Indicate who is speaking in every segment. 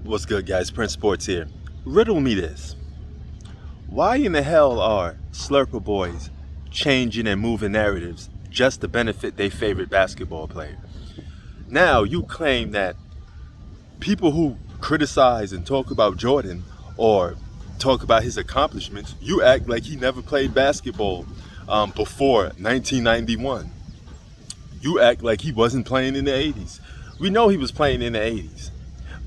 Speaker 1: What's good, guys? Prince Sports here. Riddle me this. Why in the hell are Slurper boys changing and moving narratives just to benefit their favorite basketball player? Now, you claim that people who criticize and talk about Jordan or talk about his accomplishments, you act like he never played basketball before 1991. You act like he wasn't playing in the 80s. We know he was playing in the 80s.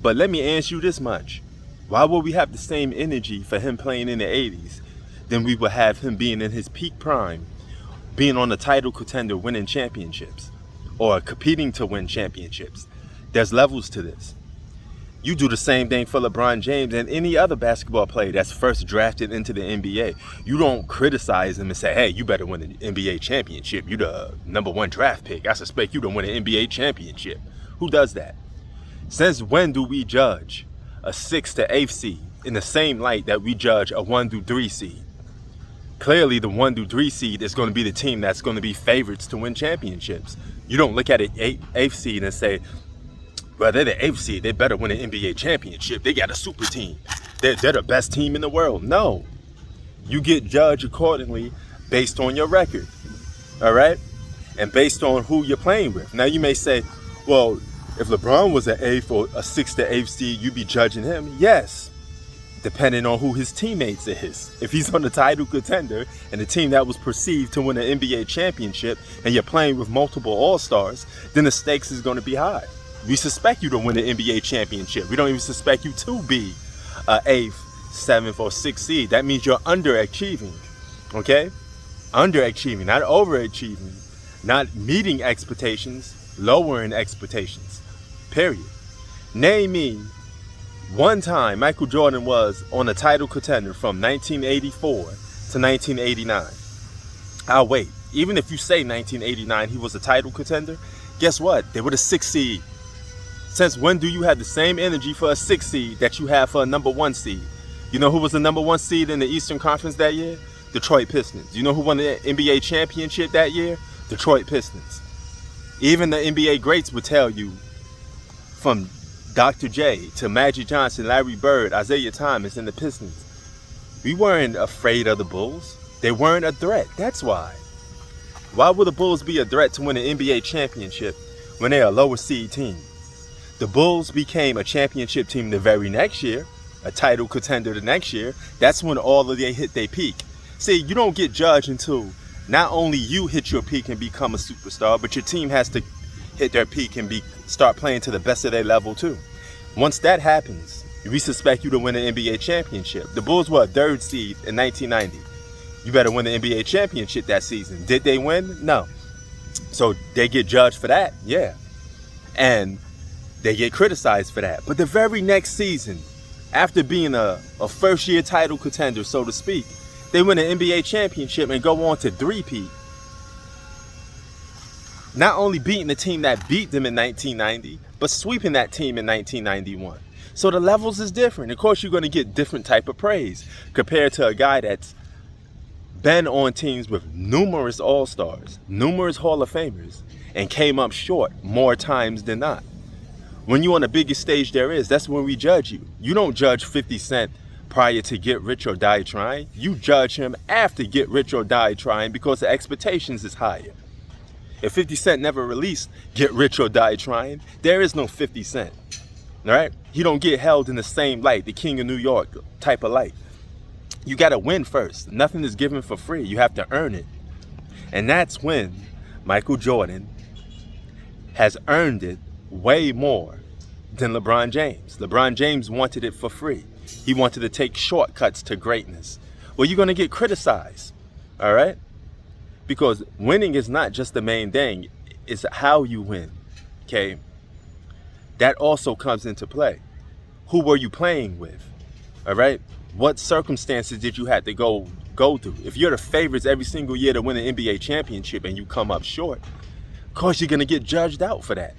Speaker 1: But let me ask you this much. Why would we have the same energy for him playing in the 80s than we would have him being in his peak prime, being on a title contender, winning championships, or competing to win championships? There's levels to this. You do the same thing for LeBron James and any other basketball player that's first drafted into the NBA. You don't criticize him and say, hey, you better win an NBA championship. You the #1 draft pick. I suspect you to win an NBA championship. Who does that? Since when do we judge a 6th to 8th seed in the same light that we judge a 1 through 3 seed? Clearly, the 1 through 3 seed is going to be the team that's going to be favorites to win championships. You don't look at an 8th seed and say, well, they're the 8th seed. They better win an NBA championship. They got a super team. They're the best team in the world. No. You get judged accordingly based on your record. All right? And based on who you're playing with. Now, you may say, well, if LeBron was an 8th or a 6th to 8th seed, you'd be judging him. Yes, depending on who his teammates is. If he's on the title contender and the team that was perceived to win an NBA championship and you're playing with multiple all-stars, then the stakes is going to be high. We suspect you to win an NBA championship. We don't even suspect you to be an 8th, 7th, or 6th seed. That means you're underachieving, okay? Underachieving, not overachieving, not meeting expectations, lowering expectations. Period. Name me one time Michael Jordan was on a title contender from 1984 to 1989. I'll wait. Even if you say 1989 he was a title contender, guess what? They were the 6th seed. Since when do you have the same energy for a 6th seed that you have for a #1 seed? You know who was the #1 seed in the Eastern Conference that year? Detroit Pistons. You know who won the NBA championship that year? Detroit Pistons. Even the NBA greats would tell you, from Dr. J to Magic Johnson, Larry Bird, Isaiah Thomas, and the Pistons, we weren't afraid of the Bulls. They weren't a threat. That's why. Why would the Bulls be a threat to win an NBA championship when they're a lower seed team? The Bulls became a championship team the very next year, a title contender the next year. That's when all of they hit their peak. See, you don't get judged until not only you hit your peak and become a superstar, but your team has to hit their peak and start playing to the best of their level too. Once that happens, we suspect you to win an NBA championship. The Bulls were a 3rd seed in 1990. You better win the NBA championship that season. Did they win? No. So they get judged for that? Yeah. And they get criticized for that. But the very next season, after being a first-year title contender, so to speak, they win an NBA championship and go on to three-peat. Not only beating the team that beat them in 1990, but sweeping that team in 1991. So the levels is different. Of course, you're going to get different type of praise compared to a guy that's been on teams with numerous all-stars, numerous Hall of Famers, and came up short more times than not. When you're on the biggest stage there is, that's when we judge you. You don't judge 50 Cent prior to Get Rich or Die Trying. You judge him after Get Rich or Die Trying because the expectations is higher. If 50 Cent never released Get Rich or Die Trying, there is no 50 Cent. All right? He don't get held in the same light, the King of New York type of light. You got to win first. Nothing is given for free. You have to earn it. And that's when Michael Jordan has earned it way more than LeBron James. LeBron James wanted it for free. He wanted to take shortcuts to greatness. Well, you're going to get criticized. All right? Because winning is not just the main thing, it's how you win, okay? That also comes into play. Who were you playing with, all right? What circumstances did you have to go through? If you're the favorites every single year to win an NBA championship and you come up short, of course you're going to get judged out for that.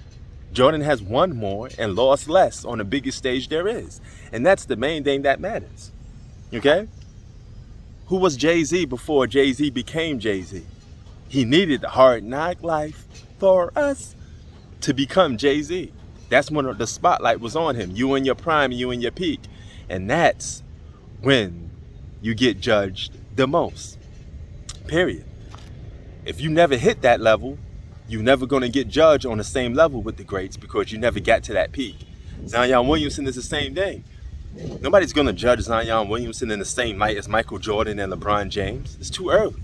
Speaker 1: Jordan has won more and lost less on the biggest stage there is. And that's the main thing that matters, okay? Who was Jay-Z before Jay-Z became Jay-Z? He needed a hard knock life for us to become Jay-Z. That's when the spotlight was on him. You in your prime, you in your peak. And that's when you get judged the most. Period. If you never hit that level, you're never going to get judged on the same level with the greats because you never got to that peak. Zion Williamson is the same thing. Nobody's going to judge Zion Williamson in the same light as Michael Jordan and LeBron James. It's too early.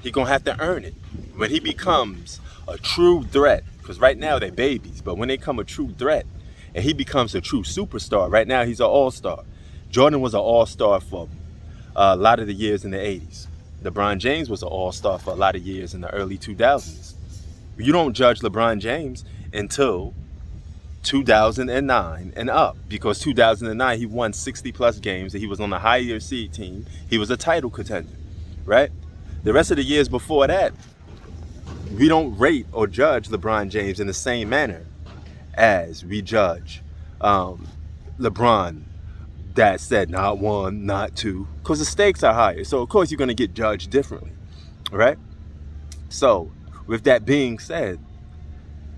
Speaker 1: He's going to have to earn it. When he becomes a true threat, because right now they're babies, but when they become a true threat and he becomes a true superstar, right now he's an all-star. Jordan was an all-star for a lot of the years in the 80s. LeBron James was an all-star for a lot of years in the early 2000s. You don't judge LeBron James until 2009 and up, because 2009 he won 60 plus games and he was on the higher seed team. He was a title contender, right? The rest of the years before that, we don't rate or judge LeBron James in the same manner as we judge LeBron that said not one, not two, because the stakes are higher. So of course you're going to get judged differently, right? So with that being said,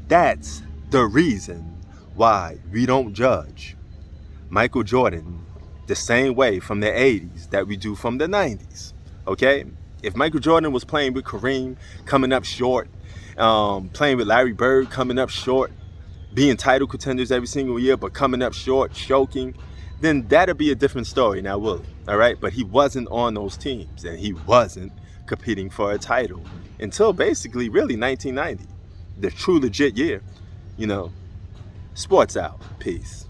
Speaker 1: that's the reason why we don't judge Michael Jordan the same way from the 80s that we do from the 90s, okay? If Michael Jordan was playing with Kareem, coming up short, playing with Larry Bird, coming up short, being title contenders every single year, but coming up short, choking, then that'll be a different story now, will it? All right? But he wasn't on those teams, and he wasn't competing for a title until basically really 1990, the true legit year. You know, sports out. Peace.